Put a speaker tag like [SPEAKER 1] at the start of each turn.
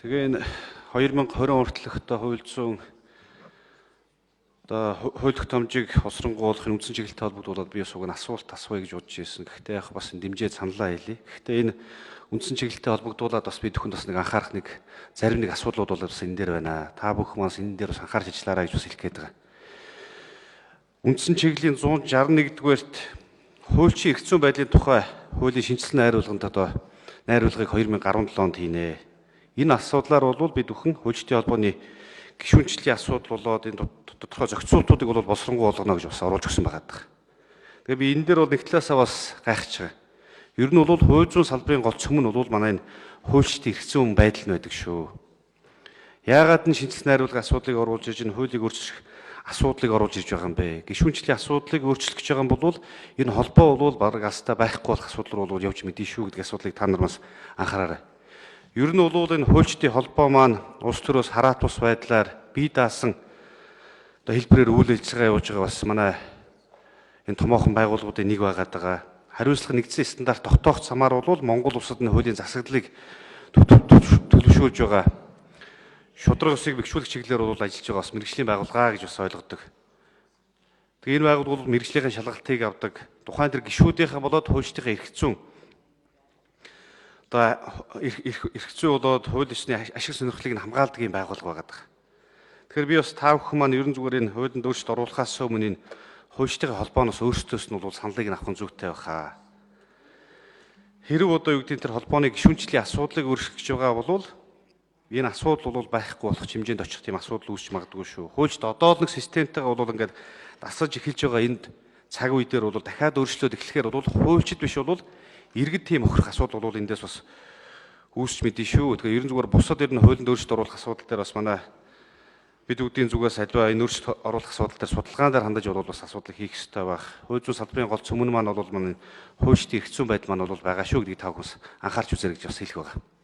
[SPEAKER 1] Тэгээ энэ 2020 хүртэлх хууль зүйн хууль тогтоомжийг усрангуулах үндсэн чиглэлтэй холбогдуулаад би бас уг нь асуулт асууя гэж бодож ирсэн. Гэхдээ яг бас дэмжиж саналаа хэлье. Гэхдээ энэ үндсэн чиглэлтэй холбогдуулаад бас би төхөнд бас нэг анхаарах зарим асуудлууд бол бас энэ дээр байна. Та бүхэн бас энэ дээр бас анхаарч ажиллаарай гэж бас хэлэх гээд байгаа. Үндсэн чиглэлийн 161-р хуульчийн эрх зүйн байдлын тухай хуулийн шинжилсэн найруулгыг 2017 онд хийнэ. Энэ асуудлаар бол бид бүхэн хуульчдын холбооны гишүүнчлийн асуудал болоод энэ тодорхой зохицуултуудыг бол боловсронгуй болгоно гэж бас оруулж өгсөн байгаа. Тэгээ би энэ дээр бол нэг талаасаа бас гайхаж байгаа. Ер нь бол хууль зүйн салбарын гол цөм нь бол манай энэ хуульчдын эрх зүйн байдал нь байдаг шүү. Яагаад энэ шинжилсэн найруулгын асуудлыг оруулж ирж энэ хуулийг өөрчлөх асуудлыг оруулж ирж байгаа юм бэ? Гишүүнчлийн асуудлыг өөрчлөх гэж байгаа юм бол энэ холбоо бол бараг алстаа байхгүй болох асуудал бол явж мэдэн шүү гэдэг асуудлыг та нар бас анхаараарай. Ер нь бол энэ хуульчдын холбоо маань улс төрөөс хараат бус байдлаар бие даасан хэлбэрээр үйл ажиллагаа явуулж байгаа бас манай энэ томоохон байгууллагуудын нэг байгаа. Хариуцлага нэгдсэн стандарт тогтоох замаар бол Монгол улсад энэ хуулийн засаглалыг төлөвшүүлж байгаа. Шудраг усыг бэхжүүлэх чиглэлээр бол ажиллаж байгаа бас мэргэжлийн байгууллага гэж бас ойлгодог. Тэгээ энэ байгууллага бол мэргэжлийн шалгалтыг авдаг. Тухайн тэр гишүүдийнхээ болоод хуульчдын эрх зүйн эрх зүй болоод хууль ёсны ашиг сонирхлыг нь хамгаалдаг юм байгууллага байгаа. Тэгэхээр би бас та бүхэн маань ерөн зүгээр энэ хуулинд өөрчлөлт оруулахаас өмнө энэ хуульчдын холбооноос өөрсдөөс нь бол саналыг авах нь зүйтэй байхаа. Хэрэг одоо юу гэдэг тэр холбооны гишүүнчлийн асуудлыг өөрчлөх гэж байгаа бол энэ асуудал бол байхгүй болох хэмжээнд очих тийм асуудал үүсч магадгүй шүү. Хуульчд одоо л нэг системтэйгээ бол ингээд дасаж эхэлж байгаа энд цаг үе дээр бол дахиад өөрчлөлт эхлэхээр бол хуульчд биш бол иргэд тийм охирох асуудал бол эндээс бас үүсч мэдэн шүү. Тэгэхээр ерөн зүгээр бусад ер нь хуулинд өөрчлөлт оруулах асуудал дээр бас манай бид бүгдийн зүгээс аливаа энэ өөрчлөлт оруулах асуудал дээр судалгаан дээр хандаж бол бас асуудал хийх ёстой байх. Хууль зүйн салбарын гол цөм нь маань бол манай хуульчдын эрх зүйн байдал маань бол байгаа шүү гэдгийг та бүхэн анхаарч үзээрэй гэж бас хэлэх байгаа.